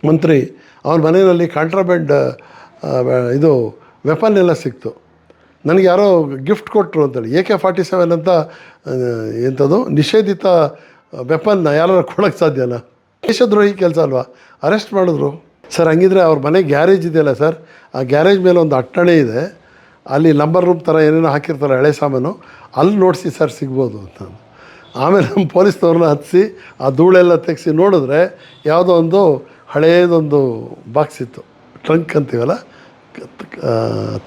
ಮಂತ್ರಿ, ಅವನ ಮನೆಯಲ್ಲಿ ಕಾಂಟ್ರಾಬ್ಯಾಂಡ್ ಇದು ವೆಪನ್ ಎಲ್ಲ ಸಿಕ್ತು. ನನಗೆ ಯಾರೋ ಗಿಫ್ಟ್ ಕೊಟ್ಟರು ಅಂತೇಳಿ AK-47 ಅಂತ ಎಂಥದ್ದು ನಿಷೇಧಿತ ವೆಪನ್ನ ಯಾರು ಕೊಡೋಕ್ಕೆ ಸಾಧ್ಯನಾ? ದೇಶದ್ರೋಹಿ ಕೆಲಸ ಅಲ್ವಾ? ಅರೆಸ್ಟ್ ಮಾಡಿದ್ರು ಸರ್. ಹಂಗಿದ್ರೆ ಅವ್ರ ಮನೆ ಗ್ಯಾರೇಜ್ ಇದೆಯಲ್ಲ ಸರ್, ಆ ಗ್ಯಾರೇಜ್ ಮೇಲೆ ಒಂದು ಅಟ್ಟಣೆ ಇದೆ, ಅಲ್ಲಿ ನಂಬರ್ ರೂಮ್ ಥರ ಏನೇನೋ ಹಾಕಿರ್ತಾರೆ ಹಳೆ ಸಾಮಾನು, ಅಲ್ಲಿ ನೋಡಿಸಿ ಸರ್ ಸಿಗ್ಬೋದು ಅಂತ. ಆಮೇಲೆ ನಮ್ಮ ಪೊಲೀಸ್ನವ್ರನ್ನ ಹತ್ತಿಸಿ ಆ ಧೂಳೆಲ್ಲ ತೆಗೆಸಿ ನೋಡಿದ್ರೆ ಯಾವುದೋ ಒಂದು ಹಳೇದೊಂದು ಬಾಕ್ಸ್ ಇತ್ತು, ಟ್ರಂಕ್ ಅಂತೀವಲ್ಲ,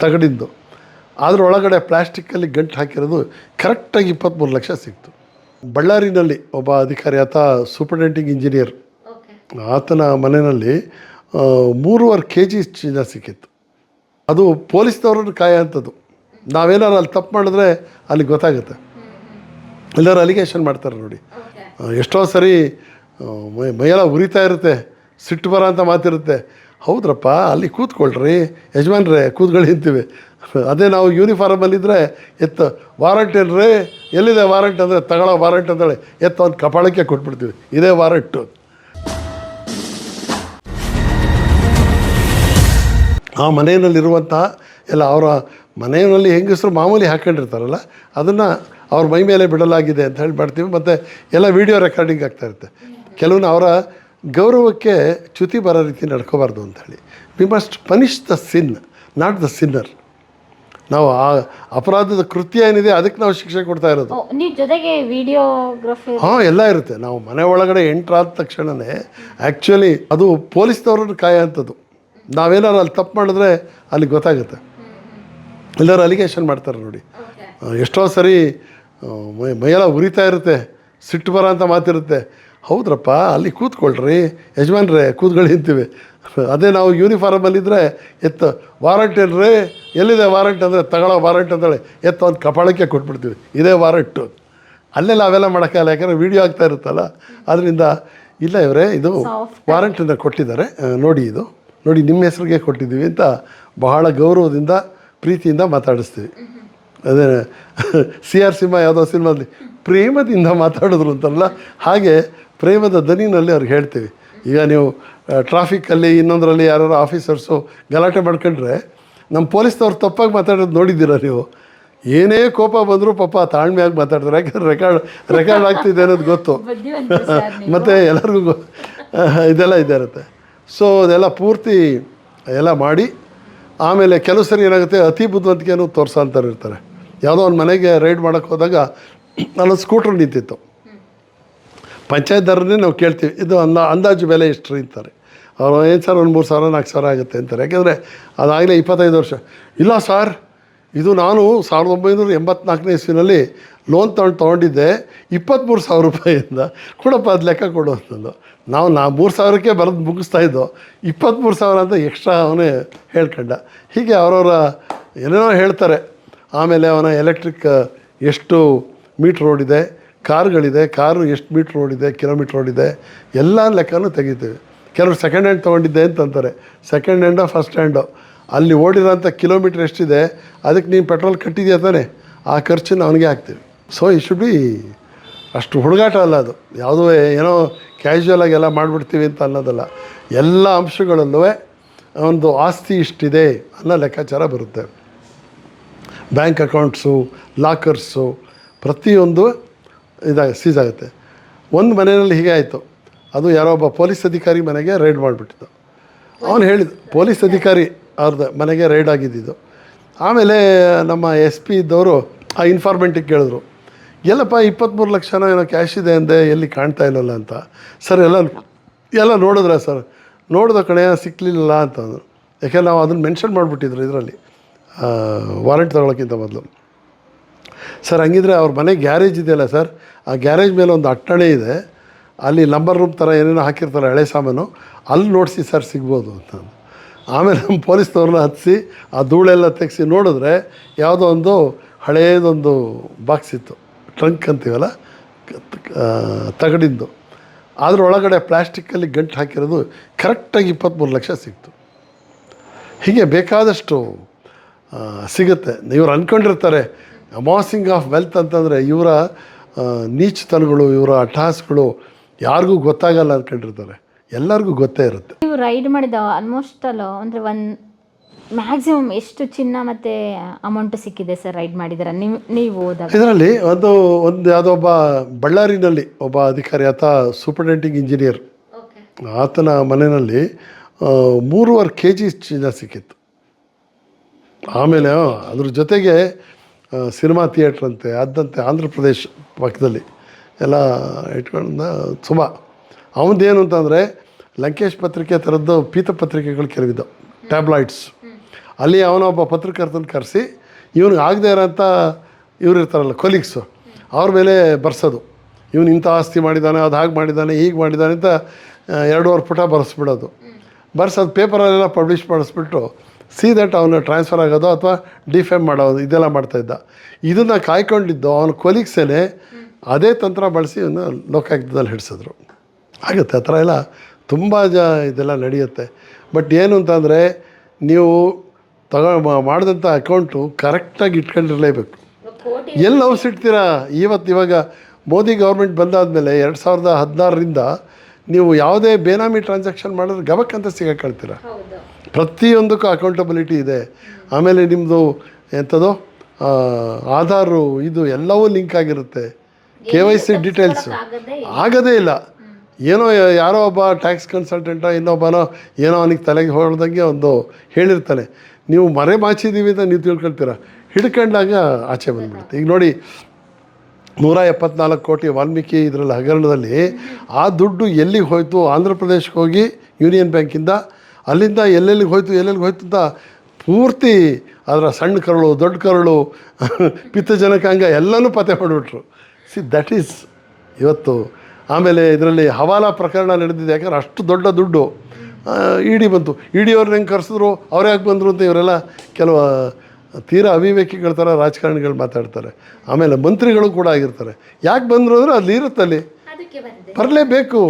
ತಗಡಿಂದು. ಅದರೊಳಗಡೆ ಪ್ಲ್ಯಾಸ್ಟಿಕ್ಕಲ್ಲಿ ಗಂಟು ಹಾಕಿರೋದು ಕರೆಕ್ಟಾಗಿ 23 ಲಕ್ಷ ಸಿಕ್ತು. ಬಳ್ಳಾರಿನಲ್ಲಿ ಒಬ್ಬ ಅಧಿಕಾರಿ, ಆತ ಸೂಪರಿಂಟೆಂಡಿಂಗ್ ಇಂಜಿನಿಯರ್, ಆತನ ಮನೆಯಲ್ಲಿ 3.5 kg ಚಿನ್ನ ಸಿಕ್ಕಿತ್ತು. ಅದು ಪೊಲೀಸ್ನವ್ರನ್ನ ಕಾಯೋಂಥದ್ದು. ನಾವೇನಾರು ಅಲ್ಲಿ ತಪ್ಪು ಮಾಡಿದ್ರೆ ಅಲ್ಲಿ ಗೊತ್ತಾಗುತ್ತೆ, ಎಲ್ಲರೂ ಅಲಿಗೇಷನ್ ಮಾಡ್ತಾರೆ ನೋಡಿ. ಎಷ್ಟೋ ಸರಿ ಮೈಯೆಲ್ಲ ಉರಿತಾ ಇರುತ್ತೆ, ಸಿಟ್ಟು ಬರೋ ಅಂತ ಮಾತಿರುತ್ತೆ. ಹೌದ್ರಪ್ಪ, ಅಲ್ಲಿ ಕೂತ್ಕೊಳ್ರಿ ಯಜಮಾನ್ರೇ, ಕೂತ್ಕೊಳ್ಳಿ ಅಂತೀವಿ. ಅದೇ ನಾವು ಯೂನಿಫಾರ್ಮಲ್ಲಿದ್ದರೆ ವಾರಂಟ್ ಏನ್ರಿ, ಎಲ್ಲಿದೆ ವಾರಂಟ್ ಅಂದರೆ ತಗೊಳ್ಳೋ ವಾರಂಟ್ ಅಂತೇಳಿ ಒಂದು ಕಪಾಳಕ್ಕೆ ಕೊಟ್ಬಿಡ್ತೀವಿ, ಇದೇ ವಾರಂಟು. ಆ ಮನೆಯಲ್ಲಿರುವಂಥ ಎಲ್ಲ ಅವರ ಮನೆಯಲ್ಲಿ ಹೆಂಗಸರು ಮಾಮೂಲಿ ಹಾಕ್ಕೊಂಡಿರ್ತಾರಲ್ಲ, ಅದನ್ನು ಅವ್ರ ಮೈ ಮೇಲೆ ಬಿಡಲಾಗಿದೆ ಅಂತ ಹೇಳಿ ಮಾಡ್ತೀವಿ. ಮತ್ತು ಎಲ್ಲ ವೀಡಿಯೋ ರೆಕಾರ್ಡಿಂಗ್ ಆಗ್ತಾಯಿರುತ್ತೆ. ಕೆಲವನ್ನ ಅವರ ಗೌರವಕ್ಕೆ ಚ್ಯುತಿ ಬರೋ ರೀತಿ ನಡ್ಕೋಬಾರ್ದು ಅಂಥೇಳಿ. We must punish the sin, not the Sinner. ನಾವು ಆ ಅಪರಾಧದ ಕೃತ್ಯ ಏನಿದೆ ಅದಕ್ಕೆ ನಾವು ಶಿಕ್ಷೆ ಕೊಡ್ತಾ ಇರೋದು. ಜೊತೆಗೆ ವಿಡಿಯೋಗ್ರಫಿ ಎಲ್ಲ ಇರುತ್ತೆ. ನಾವು ಮನೆ ಒಳಗಡೆ ಎಂಟ್ರಾದ ತಕ್ಷಣವೇ ಆ್ಯಕ್ಚುಲಿ ಅದು ಪೊಲೀಸ್ನವ್ರನ್ನ ಕಾಯೋಂಥದ್ದು. ನಾವೇನಾರು ಅಲ್ಲಿ ತಪ್ಪು ಮಾಡಿದ್ರೆ ಅಲ್ಲಿ ಗೊತ್ತಾಗುತ್ತೆ, ಎಲ್ಲರೂ ಅಲಿಗೇಷನ್ ಮಾಡ್ತಾರೆ ನೋಡಿ. ಎಷ್ಟೋ ಸರಿ ಮೈಯೆಲ್ಲ ಉರಿತಾ ಇರುತ್ತೆ, ಸಿಟ್ಟು ಬರೋ ಅಂತ ಮಾತಿರುತ್ತೆ. ಹೌದ್ರಪ್ಪ, ಅಲ್ಲಿ ಕೂತ್ಕೊಳ್ರಿ ಯಜಮಾನ್ರೇ, ಕೂತ್ಕೊಳ್ಳಿ ಅಂತೀವಿ. ಅದೇ ನಾವು ಯೂನಿಫಾರ್ಮಲ್ಲಿದ್ದರೆ ವಾರಂಟ್ ಏನ್ರಿ, ಎಲ್ಲಿದೆ ವಾರಂಟ್ ಅಂದರೆ ತಗೊಳ್ಳೋ ವಾರಂಟ್ ಅಂತೇಳಿ ಒಂದು ಕಪಾಳಕ್ಕೆ ಕೊಟ್ಬಿಡ್ತೀವಿ, ಇದೇ ವಾರಂಟು. ಅಲ್ಲೆಲ್ಲ ಅವೆಲ್ಲ ಮಾಡೋಕ್ಕಾಗಲ್ಲ, ಯಾಕಂದರೆ ವೀಡಿಯೋ ಆಗ್ತಾ ಇರುತ್ತಲ್ಲ. ಅದರಿಂದ ಇಲ್ಲ ಇವರೇ, ಇದು ವಾರಂಟನ್ನು ಕೊಟ್ಟಿದ್ದಾರೆ ನೋಡಿ, ಇದು ನೋಡಿ ನಿಮ್ಮ ಹೆಸರಿಗೆ ಕೊಟ್ಟಿದ್ದೀವಿ ಅಂತ ಬಹಳ ಗೌರವದಿಂದ ಪ್ರೀತಿಯಿಂದ ಮಾತಾಡಿಸ್ತೀವಿ. ಅದೇ CR ಸಿನಿಮಾ ಯಾವುದೋ ಸಿನಿಮಾದಲ್ಲಿ ಪ್ರೇಮದಿಂದ ಮಾತಾಡಿದ್ರು ಅಂತಲ್ಲ, ಹಾಗೆ ಪ್ರೇಮದ ದನಿನಲ್ಲಿ ಅವ್ರಿಗೆ ಹೇಳ್ತೀವಿ. ಈಗ ನೀವು ಟ್ರಾಫಿಕ್ಕಲ್ಲಿ ಇನ್ನೊಂದರಲ್ಲಿ ಯಾರು ಆಫೀಸರ್ಸು ಗಲಾಟೆ ಮಾಡ್ಕೊಂಡ್ರೆ ನಮ್ಮ ಪೊಲೀಸ್ನವ್ರು ತಪ್ಪಾಗಿ ಮಾತಾಡೋದು ನೋಡಿದ್ದೀರ ನೀವು? ಏನೇ ಕೋಪ ಬಂದರೂ ಪಾಪ ತಾಳ್ಮೆಯಾಗಿ ಮಾತಾಡ್ತಾರೆ, ಯಾಕಂದರೆ ರೆಕಾರ್ಡ್ ಆಗ್ತಿದೆ ಅನ್ನೋದು ಗೊತ್ತು. ಮತ್ತು ಎಲ್ಲರಿಗೂ ಇದೆಲ್ಲ ಇರುತ್ತೆ. ಸೊ ಅದೆಲ್ಲ ಪೂರ್ತಿ ಎಲ್ಲ ಮಾಡಿ ಆಮೇಲೆ ಕೆಲವು ಸರಿ ಏನಾಗುತ್ತೆ, ಅತಿ ಬುದ್ಧಿವಂತಿಕೆಯನ್ನು ತೋರಿಸೋಂಥವ್ರು ಇರ್ತಾರೆ. ಯಾವುದೋ ಒಂದು ಮನೆಗೆ ರೈಡ್ ಮಾಡೋಕ್ಕೆ ಹೋದಾಗ ಅಲ್ಲೊಂದು ಸ್ಕೂಟ್ರ್ ನಿಂತಿತ್ತು. ಪಂಚಾಯತ್ದಾರನ್ನೇ ನಾವು ಕೇಳ್ತೀವಿ, ಇದು ಅಂದಾಜು ಬೆಲೆ ಎಷ್ಟು ರೀ ಅಂತಾರೆ. ಅವರು ಏನು ಸರ್, ಒಂದು 3,000 4,000 ಆಗುತ್ತೆ ಅಂತಾರೆ. ಯಾಕೆಂದರೆ ಅದಾಗಲೇ 25 ವರ್ಷ. ಇಲ್ಲ ಸರ್, ಇದು ನಾನು 1984ನೇ ಇಸ್ವಿನಲ್ಲಿ ಲೋನ್ ತೊಗೊಂಡಿದ್ದೆ 23,000 ರೂಪಾಯಿಯಿಂದ, ಕೊಡಪ್ಪ ಅದು ಲೆಕ್ಕ ಕೊಡು ಅಂತಂದು. ನಾವು 3,000ಕ್ಕೆ ಬರೆದು ಮುಗಿಸ್ತಾಯಿದ್ದೋ, 23,000 ಅಂತ ಎಕ್ಸ್ಟ್ರಾ ಅವನೇ ಹೇಳ್ಕೊಂಡ. ಹೀಗೆ ಅವರವರ ಏನೇನೋ ಹೇಳ್ತಾರೆ. ಆಮೇಲೆ ಅವನ ಎಲೆಕ್ಟ್ರಿಕ್ ಎಷ್ಟು ಮೀಟ್ರ್ ಓಡಿದೆ, ಕಾರುಗಳಿದೆ, ಕಾರು ಎಷ್ಟು ಮೀಟ್ರ್ ಓಡಿದೆ, ಕಿಲೋಮೀಟ್ರ್ ಓಡಿದೆ, ಎಲ್ಲ ಲೆಕ್ಕನೂ ತೆಗಿತೀವಿ. ಕೆಲವರು ಸೆಕೆಂಡ್ ಹ್ಯಾಂಡ್ ತೊಗೊಂಡಿದ್ದೆ ಅಂತಂತಾರೆ. ಸೆಕೆಂಡ್ ಹ್ಯಾಂಡೋ ಫಸ್ಟ್ ಹ್ಯಾಂಡೋ, ಅಲ್ಲಿ ಓಡಿರೋಂಥ ಕಿಲೋಮೀಟ್ರ್ ಎಷ್ಟಿದೆ ಅದಕ್ಕೆ ನೀನು ಪೆಟ್ರೋಲ್ ಕಟ್ಟಿದೆಯಾ ತಾನೆ, ಆ ಖರ್ಚನ್ನು ಅವನಿಗೆ ಹಾಕ್ತೀವಿ. ಸೊ ಈ ಶುಡ್ ಬಿ, ಅಷ್ಟು ಹುಡುಗಾಟ ಅಲ್ಲ ಅದು. ಯಾವುದೋ ಏನೋ ಕ್ಯಾಶುವಲಾಗಿ ಎಲ್ಲ ಮಾಡಿಬಿಡ್ತೀವಿ ಅಂತ ಅನ್ನೋದಲ್ಲ. ಎಲ್ಲ ಅಂಶಗಳಲ್ಲೂ ಒಂದು ಆಸ್ತಿ ಇಷ್ಟಿದೆ ಅನ್ನೋ ಲೆಕ್ಕಾಚಾರ ಬರುತ್ತೆ. ಬ್ಯಾಂಕ್ ಅಕೌಂಟ್ಸು, ಲಾಕರ್ಸು, ಪ್ರತಿಯೊಂದು ಸೀಸ್ ಆಗುತ್ತೆ. ಒಂದು ಮನೆಯಲ್ಲಿ ಹೀಗೆ ಆಯಿತು. ಅದು ಯಾರೋ ಒಬ್ಬ ಪೊಲೀಸ್ ಅಧಿಕಾರಿ ಮನೆಗೆ ರೈಡ್ ಮಾಡಿಬಿಟ್ಟಿದ್ದು. ಅವನು ಹೇಳಿದ ಪೊಲೀಸ್ ಅಧಿಕಾರಿ ಅವ್ರದ್ದು ಮನೆಗೆ ರೈಡ್ ಆಗಿದ್ದಿದ್ದು. ಆಮೇಲೆ ನಮ್ಮ SP ಇದ್ದವರು ಆ ಇನ್ಫಾರ್ಮೆಂಟಿಗೆ ಕೇಳಿದ್ರು, ಎಲ್ಲಪ್ಪ 23 ಲಕ್ಷನೋ ಏನೋ ಕ್ಯಾಶ್ ಇದೆ ಅಂದೆ, ಎಲ್ಲಿ ಕಾಣ್ತಾ ಇಲ್ಲಲ್ಲ ಅಂತ. ಸರ್ ಎಲ್ಲ ನೋಡಿದ್ರ ಸರ್? ನೋಡಿದ ಕಣೆ, ಸಿಕ್ಕಲಿಲ್ಲ ಅಂತಂದರು. ಯಾಕೆಂದ್ರೆ ನಾವು ಅದನ್ನು ಮೆನ್ಷನ್ ಮಾಡಿಬಿಟ್ಟಿದ್ರು ಇದರಲ್ಲಿ, ವಾರಂಟ್ ತಗೊಳ್ಳೋಕ್ಕಿಂತ ಮೊದಲು. ಸರ್ ಹಂಗಿದ್ರೆ ಅವ್ರ ಮನೆ ಗ್ಯಾರೇಜ್ ಇದೆಯಲ್ಲ ಸರ್, ಆ ಗ್ಯಾರೇಜ್ ಮೇಲೆ ಒಂದು ಅಟ್ಟಣೆ ಇದೆ, ಅಲ್ಲಿ ನಂಬರ್ ರೂಮ್ ಥರ ಏನೇನೋ ಹಾಕಿರ್ತಾರೆ ಹಳೆ ಸಾಮಾನು, ಅಲ್ಲಿ ನೋಡಿಸಿ ಸರ್ ಸಿಗ್ಬೋದು ಅಂತ. ಆಮೇಲೆ ನಮ್ಮ ಪೊಲೀಸ್ನವ್ರನ್ನ ಹತ್ತಿಸಿ ಆ ಧೂಳೆಲ್ಲ ತೆಗೆಸಿ ನೋಡಿದ್ರೆ ಯಾವುದೋ ಒಂದು ಹಳೇದೊಂದು ಬಾಕ್ಸ್ ಇತ್ತು, ಟ್ರಂಕ್ ಅಂತೀವಲ್ಲ, ತಗಡಿಂದು. ಅದರೊಳಗಡೆ ಪ್ಲ್ಯಾಸ್ಟಿಕ್ಕಲ್ಲಿ ಗಂಟು ಹಾಕಿರೋದು ಕರೆಕ್ಟಾಗಿ 23 ಲಕ್ಷ ಸಿಕ್ತು. ಹೀಗೆ ಬೇಕಾದಷ್ಟು ಸಿಗುತ್ತೆ. ಇವ್ರು ಅಂದ್ಕೊಂಡಿರ್ತಾರೆ ಅಮಾಸಿಂಗ್ ಆಫ್ ವೆಲ್ತ್ ಅಂತಂದರೆ ಇವರ ನೀಚತನಗಳು, ಇವರ ಅಟ್ಟಹಾಸಗಳು ಯಾರಿಗೂ ಗೊತ್ತಾಗಲ್ಲ ಅಂದ್ಕೊಂಡಿರ್ತಾರೆ. ಎಲ್ಲರಿಗೂ ಗೊತ್ತೇ ಇರುತ್ತೆ. ನೀವು ರೈಡ್ ಮಾಡಿದ ಆಲ್ಮೋಸ್ಟ್ ಅಲ್ಲ ಅಂದರೆ ಮ್ಯಾಕ್ಸಿಮಮ್ ಎಷ್ಟು ಚಿನ್ನ ಮತ್ತು ಅಮೌಂಟ್ ಸಿಕ್ಕಿದೆ ಸರ್ ರೈಡ್ ಮಾಡಿದ್ದೀರಾ ನೀವು ಹೋದಾಗ? ಇದರಲ್ಲಿ ಒಂದು ಯಾವುದೋ ಒಬ್ಬ ಬಳ್ಳಾರಿನಲ್ಲಿ ಒಬ್ಬ ಅಧಿಕಾರಿ, ಆತ ಸೂಪರಿಂಟೆಂಡಿಂಗ್ ಇಂಜಿನಿಯರ್, ಆತನ ಮನೆಯಲ್ಲಿ 3.5 kg ಚಿನ್ನ ಸಿಕ್ಕಿತ್ತು. ಆಮೇಲೆ ಅದ್ರ ಜೊತೆಗೆ ಸಿನಿಮಾ ಥಿಯೇಟ್ರ್ ಅಂತೆ ಅದಂತೆ ಆಂಧ್ರ ಪ್ರದೇಶ್ ಪಕ್ಕದಲ್ಲಿ ಎಲ್ಲ ಇಟ್ಕೊಂಡು ಸುಮ ಅವನದೇನು ಅಂತಂದರೆ ಲಂಕೇಶ್ ಪತ್ರಿಕೆ ಥರದ್ದು ಪೀತ ಪತ್ರಿಕೆಗಳು ಕೆಲವಿದ್ದವು, ಟ್ಯಾಬ್ಲಾಯ್ಡ್ಸ್. ಅಲ್ಲಿ ಅವನೊಬ್ಬ ಪತ್ರಕರ್ತನ ಕರೆಸಿ ಇವನಿಗೆ ಆಗದೆ ಇರೋಂಥ ಇವ್ರು ಇರ್ತಾರಲ್ಲ ಕೊಲೀಗ್ಸು, ಅವ್ರ ಮೇಲೆ ಬರ್ಸೋದು, ಇವನು ಇಂಥ ಆಸ್ತಿ ಮಾಡಿದ್ದಾನೆ, ಅದು ಹಾಗೆ ಮಾಡಿದ್ದಾನೆ, ಹೀಗೆ ಮಾಡಿದ್ದಾನೆ ಅಂತ 2.5 ಪುಟ ಬರೆಸ್ಬಿಡೋದು. ಬರ್ಸೋದು ಪೇಪರಲ್ಲೆಲ್ಲ ಪಬ್ಲಿಷ್ ಮಾಡಿಸ್ಬಿಟ್ಟು ದಟ್ ಅವನು ಟ್ರಾನ್ಸ್ಫರ್ ಆಗೋದು ಅಥವಾ ಡಿಫೇಮ್ ಮಾಡೋದು, ಇದೆಲ್ಲ ಮಾಡ್ತಾಯಿದ್ದ. ಇದನ್ನು ಕಾಯ್ಕೊಂಡಿದ್ದು ಅವನ ಕೊಲೀಗ್ಸೇ ಅದೇ ತಂತ್ರ ಬಳಸಿ ಇವನ್ನ ಲೋಕಾಯುಕ್ತದಲ್ಲಿ ಹಿಡಿಸಿದ್ರು. ಆಗುತ್ತೆ ಆ ಥರ ಎಲ್ಲ ತುಂಬ ಇದೆಲ್ಲ ನಡೆಯುತ್ತೆ. ಬಟ್ ಏನು ಅಂತಂದರೆ ನೀವು ಮಾಡಿದಂಥ ಅಕೌಂಟು ಕರೆಕ್ಟಾಗಿ ಇಟ್ಕೊಂಡಿರಲೇಬೇಕು. ಎಲ್ಲಿ ಔಸಿಡ್ತೀರಾ? ಇವಾಗ ಮೋದಿ ಗೌರ್ಮೆಂಟ್ ಬಂದಾದಮೇಲೆ 2016ರಿಂದ ನೀವು ಯಾವುದೇ ಬೇನಾಮಿ ಟ್ರಾನ್ಸಾಕ್ಷನ್ ಮಾಡಿದ್ರೆ ಗಬಕ್ಕಂತ ಸಿಗಾಕೊಳ್ತೀರ. ಪ್ರತಿಯೊಂದಕ್ಕೂ ಅಕೌಂಟಬಿಲಿಟಿ ಇದೆ. ಆಮೇಲೆ ನಿಮ್ಮದು ಎಂಥದ್ದು ಆಧಾರು ಇದು ಎಲ್ಲವೂ ಲಿಂಕ್ ಆಗಿರುತ್ತೆ. KYC ಡೀಟೇಲ್ಸು ಆಗೋದೇ ಇಲ್ಲ. ಏನೋ ಯಾರೋ ಒಬ್ಬ ಟ್ಯಾಕ್ಸ್ ಕನ್ಸಲ್ಟೆಂಟೋ ಇನ್ನೊಬ್ಬನೋ ಏನೋ ಅವನಿಗೆ ತಲೆಗೆ ಹೊಡೆದಂಗೆ ಒಂದು ಹೇಳಿರ್ತಾನೆ, ನೀವು ಮರೆ ಮಾಚಿದ್ದೀವಿ ಅಂತ ನೀವು ತಿಳ್ಕೊಳ್ತೀರ, ಹಿಡ್ಕೊಂಡಾಗ ಆಚೆ ಬಂದುಬಿಡುತ್ತೆ. ಈಗ ನೋಡಿ 174 ಕೋಟಿ ವಾಲ್ಮೀಕಿ ಇದರಲ್ಲಿ ಹಗರಣದಲ್ಲಿ ಆ ದುಡ್ಡು ಎಲ್ಲಿಗೆ ಹೋಯಿತು? ಆಂಧ್ರ ಪ್ರದೇಶಕ್ಕೆ ಹೋಗಿ ಯೂನಿಯನ್ ಬ್ಯಾಂಕಿಂದ, ಅಲ್ಲಿಂದ ಎಲ್ಲೆಲ್ಲಿಗೆ ಹೋಯ್ತು ಅಂತ ಪೂರ್ತಿ ಅದರ ಸಣ್ಣ ಕರಳು, ದೊಡ್ಡ ಕರಳು, ಪಿತ್ತಜನಕಾಂಗ ಎಲ್ಲನೂ ಪತ್ತೆ ಮಾಡಿಬಿಟ್ರು. ದಟ್ ಈಸ್ ಇವತ್ತು. ಆಮೇಲೆ ಇದರಲ್ಲಿ ಹವಾಲಾ ಪ್ರಕರಣ ನಡೆದಿದೆ. ಯಾಕಂದ್ರೆ ಅಷ್ಟು ದೊಡ್ಡ ದುಡ್ಡು ಇಡಿ ಬಂತು. ಇಡಿಯವ್ರನ್ನ ಹೆಂಗೆ ಕರೆಸಿದ್ರು, ಅವ್ರು ಯಾಕೆ ಬಂದರು ಅಂತ ಇವರೆಲ್ಲ ಕೆಲವು ತೀರಾ ಅವಿವೇಕಿಗಳ ಥರ ರಾಜಕಾರಣಿಗಳು ಮಾತಾಡ್ತಾರೆ. ಆಮೇಲೆ ಮಂತ್ರಿಗಳು ಕೂಡ ಆಗಿರ್ತಾರೆ. ಯಾಕೆ ಬಂದರು ಅಂದರೆ ಅಲ್ಲಿ ಇರುತ್ತಲ್ಲಿ ಬರಲೇಬೇಕು.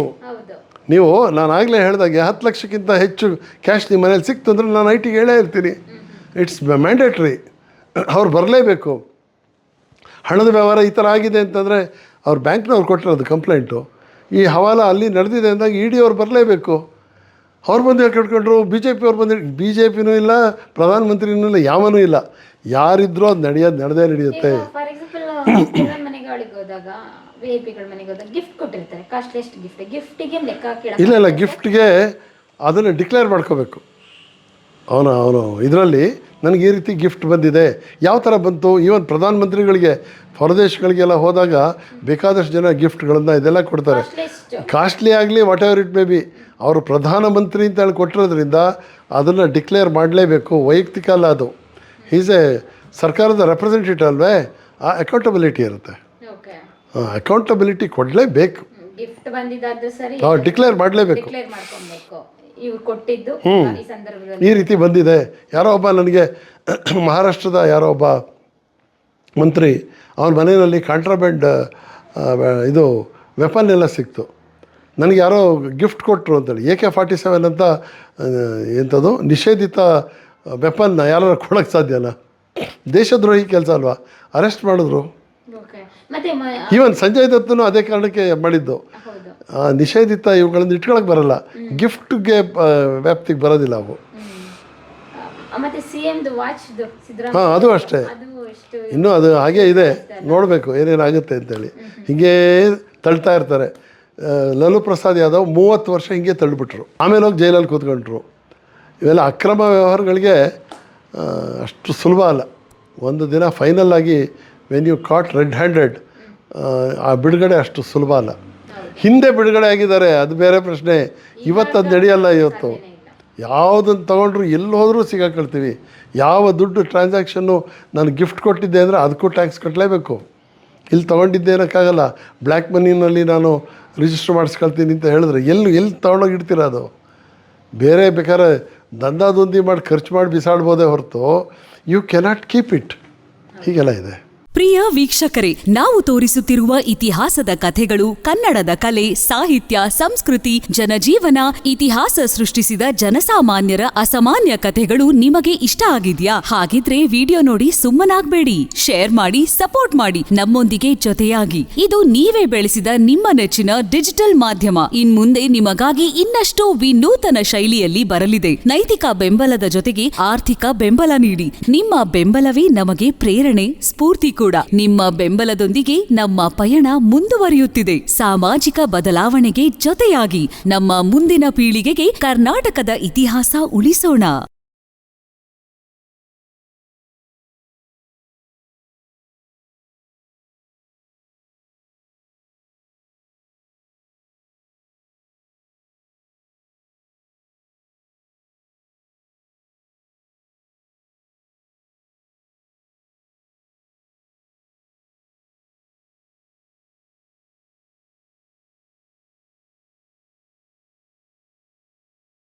ನೀವು ನಾನು ಆಗಲೇ ಹೇಳಿದಾಗೆ 10 ಲಕ್ಷಕ್ಕಿಂತ ಹೆಚ್ಚು ಕ್ಯಾಶ್ ನಿಮ್ಮ ಮನೇಲಿ ಸಿಕ್ತು ಅಂದರೆ ನಾನು ಐಟಿಗೆ ಹೇಳೇ ಇರ್ತೀನಿ, ಇಟ್ಸ್ ಮ್ಯಾಂಡೇಟ್ರಿ. ಅವ್ರು ಬರಲೇಬೇಕು. ಹಣದ ವ್ಯವಹಾರ ಈ ಥರ ಆಗಿದೆ ಅಂತಂದರೆ ಅವ್ರು ಬ್ಯಾಂಕ್ನವ್ರು ಕೊಟ್ಟಿರೋದು ಕಂಪ್ಲೇಂಟು, ಈ ಹವಾಲ ಅಲ್ಲಿ ನಡೆದಿದೆ ಅಂದಾಗ ಇಡಿ ಅವ್ರು ಬರಲೇಬೇಕು. ಅವ್ರು ಬಂದು ಕಟ್ಕೊಂಡ್ರು, BJP ಅವ್ರು ಬಂದು, BJPನೂ ಇಲ್ಲ, ಪ್ರಧಾನಮಂತ್ರಿನೂ ಇಲ್ಲ, ಯಾವನೂ ಇಲ್ಲ. ಯಾರಿದ್ರೂ ಅದು ನಡೆದೇ ನಡೆಯುತ್ತೆ. ಫಾರ್ ಎಕ್ಸಾಂಪಲ್ ಮನೆಗಳಿಗೆ ಹೋದಾಗ VIP ಮನೆಗೆ ಹೋದಾಗ ಗಿಫ್ಟ್ ಕೊಟ್ಟಿರ್ತಾರೆ, ಕಾಸ್ಟ್ಲಿಯೆಸ್ಟ್ ಗಿಫ್ಟಿಗೆ ಲೆಕ್ಕ ಹಾಕಿ ಇಲ್ಲ ಗಿಫ್ಟ್ಗೆ ಅದನ್ನು ಡಿಕ್ಲೇರ್ ಮಾಡ್ಕೋಬೇಕು. ಅವನು ಇದರಲ್ಲಿ ನನಗೆ ಈ ರೀತಿ ಗಿಫ್ಟ್ ಬಂದಿದೆ, ಯಾವ ಥರ ಬಂತು. ಈವನ್ ಪ್ರಧಾನಮಂತ್ರಿಗಳಿಗೆ ಹೊರದೇಶಗಳಿಗೆಲ್ಲ ಹೋದಾಗ ಬೇಕಾದಷ್ಟು ಜನ ಗಿಫ್ಟ್ಗಳನ್ನು ಇದೆಲ್ಲ ಕೊಡ್ತಾರೆ. ಕಾಸ್ಟ್ಲಿ ಆಗಲಿ what ever it may be, ಅವರು ಪ್ರಧಾನಮಂತ್ರಿ ಅಂತ ಹೇಳಿ ಕೊಟ್ಟಿರೋದ್ರಿಂದ ಅದನ್ನು ಡಿಕ್ಲೇರ್ ಮಾಡಲೇಬೇಕು. ವೈಯಕ್ತಿಕ ಅಲ್ಲ ಅದು, ಈಸ್ ಎ ಸರ್ಕಾರದ ರೆಪ್ರೆಸೆಂಟೇಟಿವ್ ಅಲ್ವೇ, ಆ ಅಕೌಂಟಬಿಲಿಟಿ ಇರುತ್ತೆ. ಅಕೌಂಟಬಿಲಿಟಿ ಕೊಡಲೇಬೇಕು. ಗಿಫ್ಟ್ ಬಂದಿದ್ದಾದ್ರೂ ಸರಿ ಡಿಕ್ಲೇರ್ ಮಾಡಲೇಬೇಕು. ಇವ್ರು ಕೊಟ್ಟಿದ್ದು ಈ ರೀತಿ ಬಂದಿದೆ. ಯಾರೋ ಒಬ್ಬ ನನಗೆ ಮಹಾರಾಷ್ಟ್ರದ ಯಾರೋ ಒಬ್ಬ ಮಂತ್ರಿ, ಅವನ ಮನೆಯಲ್ಲಿ ಕಾಂಟ್ರಾಬ್ಯಾಂಡ್ ಇದು ವೆಪನ್ ಎಲ್ಲ ಸಿಕ್ತು. ನನಗೆ ಯಾರೋ ಗಿಫ್ಟ್ ಕೊಟ್ಟರು ಅಂತೇಳಿ AK-47 ಅಂತ ಎಂಥದ್ದು ನಿಷೇಧಿತ ವೆಪನ್ನ ಯಾರು ಕೊಡೋಕ್ಕೆ ಸಾಧ್ಯನಾ? ದೇಶದ್ರೋಹಿ ಕೆಲಸ ಅಲ್ವಾ? ಅರೆಸ್ಟ್ ಮಾಡಿದ್ರು. ಈವನ್ ಸಂಜಯ್ ದತ್ತನು ಅದೇ ಕಾರಣಕ್ಕೆ ಮಾಡಿದ್ದು. ನಿಷೇಧಿತ ಇವುಗಳನ್ನು ಇಟ್ಕೊಳಕ್ಕೆ ಬರಲ್ಲ, ಗಿಫ್ಟ್ಗೆ ವ್ಯಾಪ್ತಿಗೆ ಬರೋದಿಲ್ಲ ಅವು. ಹಾಂ, ಅದು ಅಷ್ಟೇ. ಇನ್ನೂ ಅದು ಹಾಗೇ ಇದೆ, ನೋಡಬೇಕು ಏನೇನಾಗುತ್ತೆ ಅಂತೇಳಿ. ಹೀಗೆ ತಳ್ತಾ ಇರ್ತಾರೆ. ಲಾಲೂ ಪ್ರಸಾದ್ ಯಾದವ್ 30 ವರ್ಷ ಹಿಂಗೆ ತಳ್ಳಿಬಿಟ್ರು, ಆಮೇಲೆ ಹೋಗಿ ಜೈಲಲ್ಲಿ ಕೂತ್ಕೊಂಡ್ರು. ಇವೆಲ್ಲ ಅಕ್ರಮ ವ್ಯವಹಾರಗಳಿಗೆ ಅಷ್ಟು ಸುಲಭ ಅಲ್ಲ. ಒಂದು ದಿನ ಫೈನಲ್ ಆಗಿ when you caught red handed, ಆ ಬಿಡುಗಡೆ ಅಷ್ಟು ಸುಲಭ ಅಲ್ಲ. ಹಿಂದೆ ಬಿಡುಗಡೆ ಆಗಿದ್ದಾರೆ, ಅದು ಬೇರೆ ಪ್ರಶ್ನೆ. ಇವತ್ತು ಅದು ನಡೆಯಲ್ಲ. ಇವತ್ತು ಯಾವುದನ್ನು ತೊಗೊಂಡ್ರು ಎಲ್ಲಿ ಹೋದರೂ ಸಿಗಾಕೊಳ್ತೀವಿ. ಯಾವ ದುಡ್ಡು ಟ್ರಾನ್ಸಾಕ್ಷನ್ನು ನಾನು ಗಿಫ್ಟ್ ಕೊಟ್ಟಿದ್ದೆ ಅಂದರೆ ಅದಕ್ಕೂ ಟ್ಯಾಕ್ಸ್ ಕಟ್ಟಲೇಬೇಕು. ಇಲ್ಲಿ ತೊಗೊಂಡಿದ್ದೆ ಏನಕ್ಕಾಗಲ್ಲ. ಬ್ಲ್ಯಾಕ್ ಮನಿನಲ್ಲಿ ನಾನು ರಿಜಿಸ್ಟರ್ ಮಾಡಿಸ್ಕೊಳ್ತೀನಿ ಅಂತ ಹೇಳಿದ್ರೆ ಎಲ್ಲಿ ತೊಗೊಂಡೋಗಿ ಇಡ್ತೀರ? ಅದು ಬೇರೆ ಬೇಕಾದ್ರೆ ದಂಧಿ ಮಾಡಿ ಖರ್ಚು ಮಾಡಿ ಬಿಸಾಡ್ಬೋದೇ ಹೊರತು ಯು ಕೆನಾಟ್ ಕೀಪ್ ಇಟ್. ಹೀಗೆಲ್ಲ ಇದೆ. ಪ್ರಿಯ ವೀಕ್ಷಕರೇ, ನಾವು ತೋರಿಸುತ್ತಿರುವ ಇತಿಹಾಸದ ಕಥೆಗಳು ಕನ್ನಡದ ಕಲೆ, ಸಾಹಿತ್ಯ, ಸಂಸ್ಕೃತಿ, ಜನಜೀವನ, ಇತಿಹಾಸ ಸೃಷ್ಟಿಸಿದ ಜನಸಾಮಾನ್ಯರ ಅಸಾಮಾನ್ಯ ಕಥೆಗಳು ನಿಮಗೆ ಇಷ್ಟ ಆಗಿದ್ಯಾ? ಹಾಗಿದ್ರೆ ವಿಡಿಯೋ ನೋಡಿ ಸುಮ್ಮನಾಗ್ಬೇಡಿ, ಶೇರ್ ಮಾಡಿ, ಸಪೋರ್ಟ್ ಮಾಡಿ, ನಮ್ಮೊಂದಿಗೆ ಜೊತೆಯಾಗಿ. ಇದು ನೀವೇ ಬೆಳೆಸಿದ ನಿಮ್ಮ ನೆಚ್ಚಿನ ಡಿಜಿಟಲ್ ಮಾಧ್ಯಮ. ಇನ್ಮುಂದೆ ನಿಮಗಾಗಿ ಇನ್ನಷ್ಟು ವಿನೂತನ ಶೈಲಿಯಲ್ಲಿ ಬರಲಿದೆ. ನೈತಿಕ ಬೆಂಬಲದ ಜೊತೆಗೆ ಆರ್ಥಿಕ ಬೆಂಬಲ ನೀಡಿ. ನಿಮ್ಮ ಬೆಂಬಲವೇ ನಮಗೆ ಪ್ರೇರಣೆ, ಸ್ಫೂರ್ತಿ ಕೂಡ. ನಿಮ್ಮ ಬೆಂಬಲದೊಂದಿಗೆ ನಮ್ಮ ಪಯಣ ಮುಂದುವರಿಯುತ್ತಿದೆ. ಸಾಮಾಜಿಕ ಬದಲಾವಣೆಗೆ ಜೊತೆಯಾಗಿ ನಮ್ಮ ಮುಂದಿನ ಪೀಳಿಗೆಗೆ ಕರ್ನಾಟಕದ ಇತಿಹಾಸ ಉಳಿಸೋಣ.